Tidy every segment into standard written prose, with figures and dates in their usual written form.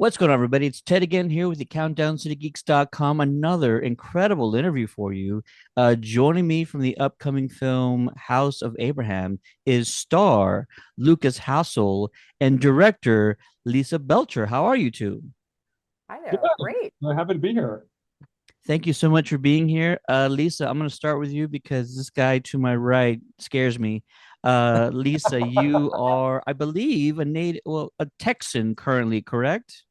What's going on, everybody? It's Ted again here with the CountdownCityGeeks.com. Another incredible interview for you. Joining me from the upcoming film House of Abraham is star Lukas Hassel and director Lisa Belcher. How are you two? Hi Good. there. Great. I'm happy to be here. Thank you so much for being here. Lisa, I'm going to start with you because this guy to my right scares me. Lisa, you are, I believe, a Texan currently, correct?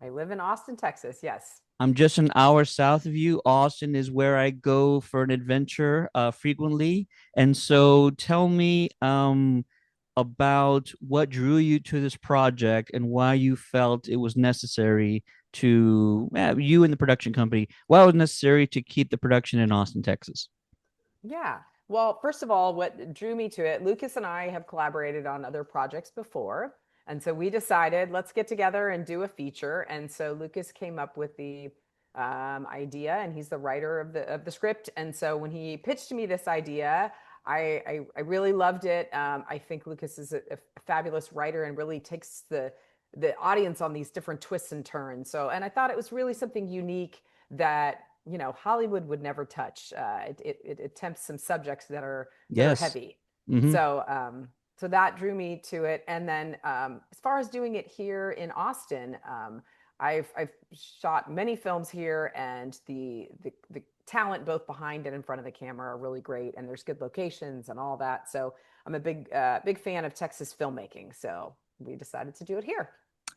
I live in Austin, Texas. Yes. I'm just an hour south of you. Austin is where I go for an adventure frequently. And so tell me about what drew you to this project and why you felt it was necessary you and the production company, why it was necessary to keep the production in Austin, Texas. Yeah. Well, first of all, what drew me to it, Lucas and I have collaborated on other projects before. And so we decided, let's get together and do a feature. And so Lucas came up with the idea, and he's the writer of the script. And so when he pitched to me this idea, I really loved it. I think Lucas is a fabulous writer and really takes the audience on these different twists and turns. So, and I thought it was really something unique that Hollywood would never touch. It attempts some subjects that are Yes. heavy. Hmm. So that drew me to it. And then as far as doing it here in Austin, I've shot many films here, and the talent both behind and in front of the camera are really great, and there's good locations and all that. So I'm a big fan of Texas filmmaking. So we decided to do it here.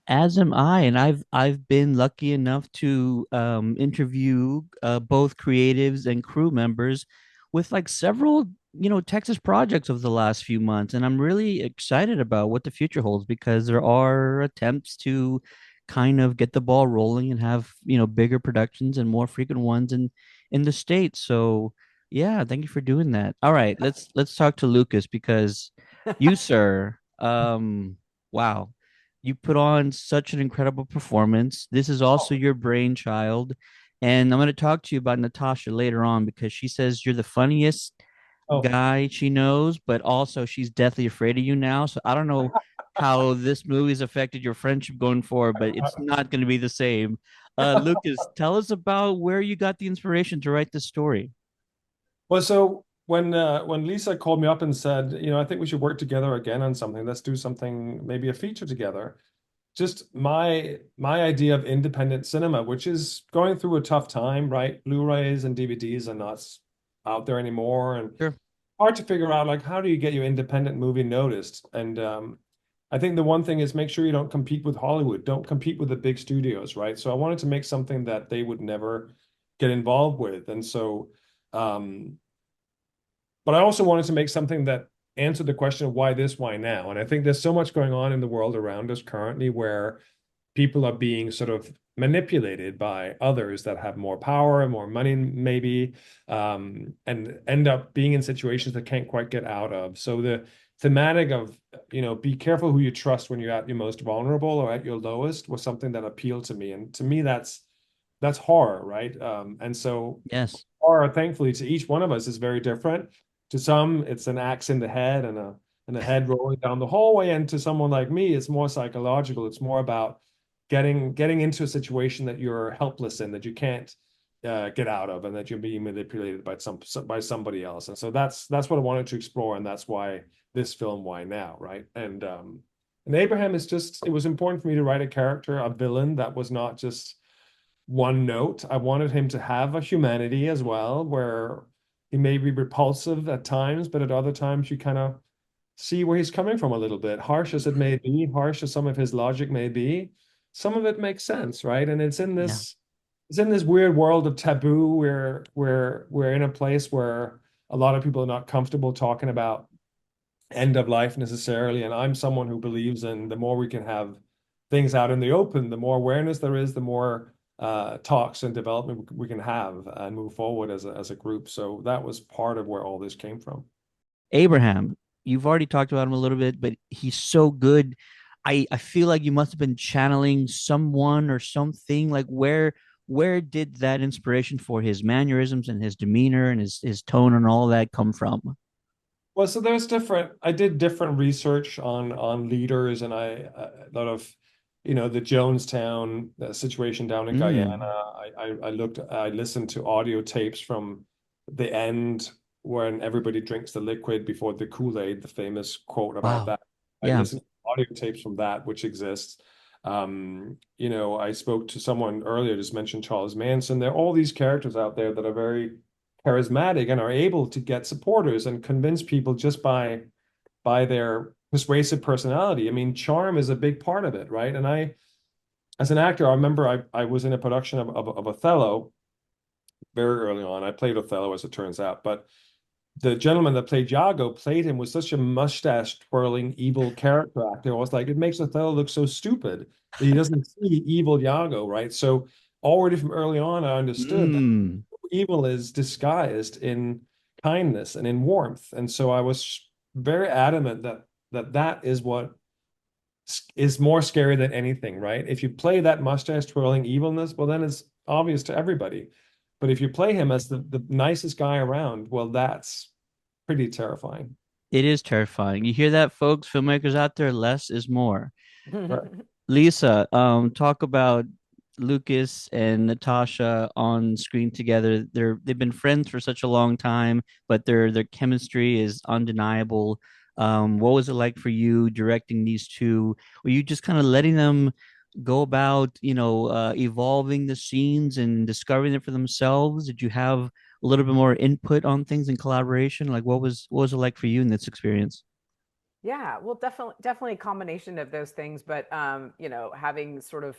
As am I, and I've been lucky enough to interview both creatives and crew members with like several Texas projects over the last few months, and I'm really excited about what the future holds because there are attempts to kind of get the ball rolling and have bigger productions and more frequent ones in the States. So yeah, thank you for doing that. All right, let's talk to Lukas because you, sir, wow, you put on such an incredible performance. This is also Oh, your brainchild. And I'm going to talk to you about Natasha later on because she says you're the funniest oh. guy she knows, but also she's deathly afraid of you now. So I don't know how this movie's affected your friendship going forward, but it's not going to be the same. Lukas, tell us about where you got the inspiration to write this story. Well, so when Lisa called me up and said, I think we should work together again on something. Let's do something, maybe a feature together. Just my idea of independent cinema, which is going through a tough time, right? Blu-rays and DVDs are not out there anymore, and Sure. hard to figure out like how do you get your independent movie noticed? And I think the one thing is make sure you don't compete with Hollywood, don't compete with the big studios, right? So I wanted to make something that they would never get involved with, and so um, but I also wanted to make something that answered the question of why this, why now? And I think there's so much going on in the world around us currently where people are being sort of manipulated by others that have more power and more money, maybe, and end up being in situations that can't quite get out of. So the thematic of, be careful who you trust when you're at your most vulnerable or at your lowest was something that appealed to me. And to me, that's horror, right? And so Yes. horror, thankfully, to each one of us is very different. To some, it's an axe in the head and a head rolling down the hallway. And to someone like me, it's more psychological. It's more about getting into a situation that you're helpless in, that you can't get out of, and that you're being manipulated by somebody else. And so that's what I wanted to explore, and that's why this film, why now, right? And Abraham is just, it was important for me to write a character, a villain that was not just one note. I wanted him to have a humanity as well, where he may be repulsive at times, but at other times you kind of see where he's coming from a little bit. Harsh as it may be, harsh as some of his logic may be, some of it makes sense, right? And Yeah. it's in this weird world of taboo where we're in a place where a lot of people are not comfortable talking about end of life necessarily. And I'm someone who believes in the more we can have things out in the open, the more awareness there is, the more talks and development we can have and move forward as a group. So that was part of where all this came from. Abraham, you've already talked about him a little bit, but he's so good. I feel like you must have been channeling someone or something. Like where did that inspiration for his mannerisms and his demeanor and his tone and all that come from? Well, so there's different. I did different research on leaders, and I a lot of, the Jonestown situation down in Guyana. Mm. I listened to audio tapes from the end when everybody drinks the liquid before the Kool-Aid, the famous quote about Wow. that. I Yeah. listened to audio tapes from that, which exists. I spoke to someone earlier, just mentioned Charles Manson. There are all these characters out there that are very charismatic and are able to get supporters and convince people just by their persuasive personality. I mean, charm is a big part of it, right? And as an actor, I remember I was in a production of Othello very early on. I played Othello, as it turns out, but the gentleman that played Iago played him with such a mustache twirling evil character actor. I was like, it makes Othello look so stupid that he doesn't see evil Iago, right? So already from early on, I understood that Mm. evil is disguised in kindness and in warmth. And so I was very adamant that is what is more scary than anything, right? If you play that mustache twirling evilness, well, then it's obvious to everybody. But if you play him as the nicest guy around, well, that's pretty terrifying. It is terrifying. You hear that, folks? Filmmakers out there, less is more. Right. Lisa, talk about Lukas and Natasha on screen together. They've been friends for such a long time, but their chemistry is undeniable. What was it like for you directing these two? Were you just kind of letting them go about, evolving the scenes and discovering it for themselves? Did you have a little bit more input on things in collaboration? Like what was it like for you in this experience? Yeah, well, definitely a combination of those things. But having sort of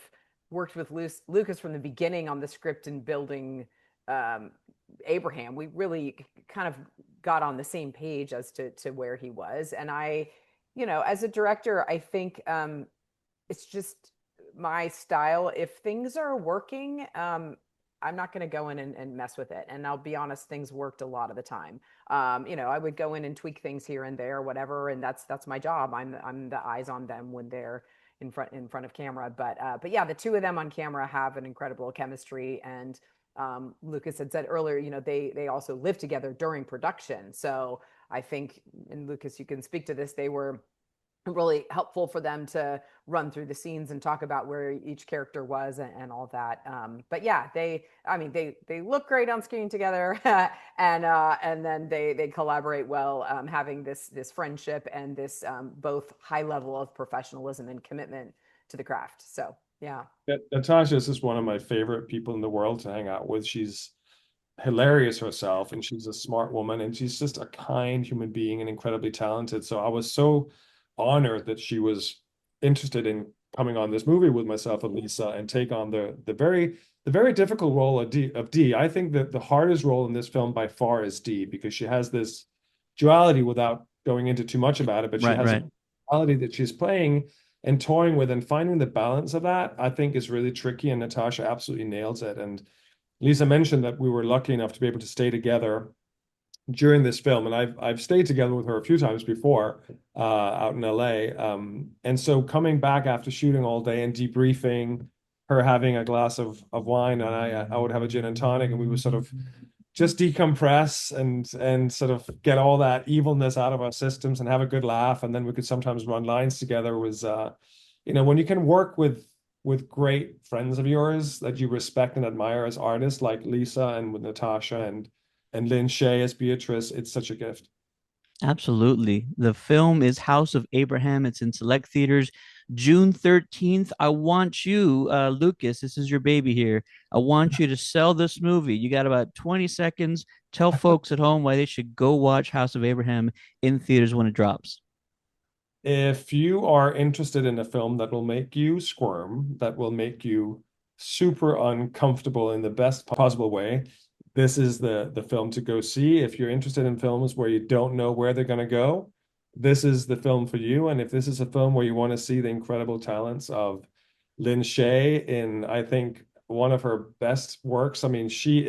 worked with Lucas from the beginning on the script and building um, Abraham, we really kind of got on the same page as to where he was. And as a director, I think it's just my style. If things are working, I'm not going to go in and mess with it. And I'll be honest, things worked a lot of the time. I would go in and tweak things here and there, whatever, and that's my job. I'm the eyes on them when they're in front of camera. But yeah, the two of them on camera have an incredible chemistry. And Lucas had said earlier, they also live together during production. So I think, and Lucas, you can speak to this, they were really helpful for them to run through the scenes and talk about where each character was and all that. But yeah, they look great on screen together, and then they collaborate well, having this friendship and this both high level of professionalism and commitment to the craft. So yeah. Natasha is just one of my favorite people in the world to hang out with. She's hilarious herself, and she's a smart woman, and she's just a kind human being and incredibly talented. So I was so honored that she was interested in coming on this movie with myself and Lisa and take on the very difficult role of D. I think that the hardest role in this film by far is D, because she has this duality, without going into too much about it, but she Right, has a right. duality that she's playing and toying with, and finding the balance of that, I think, is really tricky, and Natasha absolutely nails it. And Lisa mentioned that we were lucky enough to be able to stay together during this film, and I've stayed together with her a few times before out in LA. And so coming back after shooting all day and debriefing, her having a glass of wine, and I would have a gin and tonic, and we would sort of just decompress and sort of get all that evilness out of our systems and have a good laugh, and then we could sometimes run lines together. Was when you can work with great friends of yours that you respect and admire as artists, like Lisa and with Natasha and Lynn Shay as Beatrice, it's such a gift. Absolutely. The film is House of Abraham. It's in select theaters June 13th. I want you, Lucas, this is your baby here. I want you to sell this movie. You got about 20 seconds. Tell folks at home why they should go watch House of Abraham in theaters when it drops. If you are interested in a film that will make you squirm, that will make you super uncomfortable in the best possible way, this is the film to go see. If you're interested in films where you don't know where they're going to go, this is the film for you. And if this is a film where you want to see the incredible talents of Lynn Shay in, I think, one of her best works, I mean, she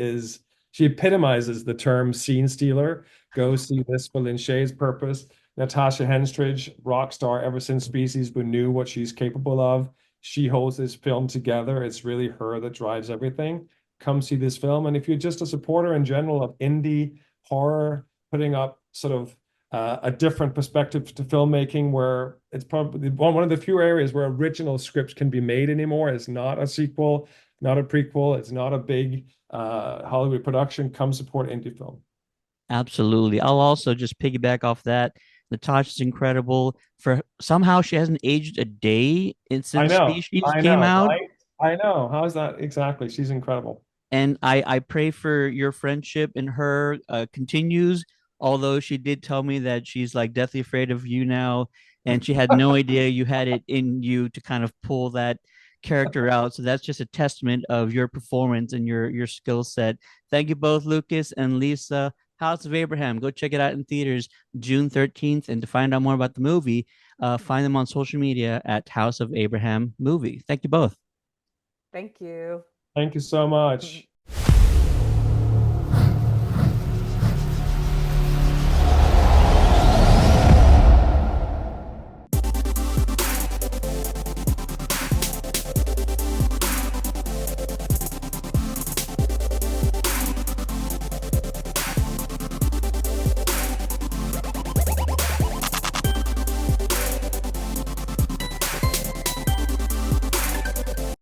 epitomizes the term scene stealer. Go see this for Lynn Shay's purpose. Natasha Henstridge, rock star ever since Species, we knew what she's capable of. She holds this film together. It's really her that drives everything. Come see this film. And if you're just a supporter in general of indie horror, putting up sort of a different perspective to filmmaking, where it's probably one of the few areas where original scripts can be made anymore. It's not a sequel, not a prequel. It's not a big Hollywood production. Come support indie film. Absolutely. I'll also just piggyback off that. Natasha's incredible. For somehow she hasn't aged a day since Species I came know, out. right? I know. How is that exactly? She's incredible. And I pray for your friendship and her continues. Although she did tell me that she's like deathly afraid of you now, and she had no idea you had it in you to kind of pull that character out. So that's just a testament of your performance and your skill set. Thank you both, Lukas and Lisa. House of Abraham. Go check it out in theaters June 13th. And to find out more about the movie, find them on social media at House of Abraham Movie. Thank you both. Thank you. Thank you so much.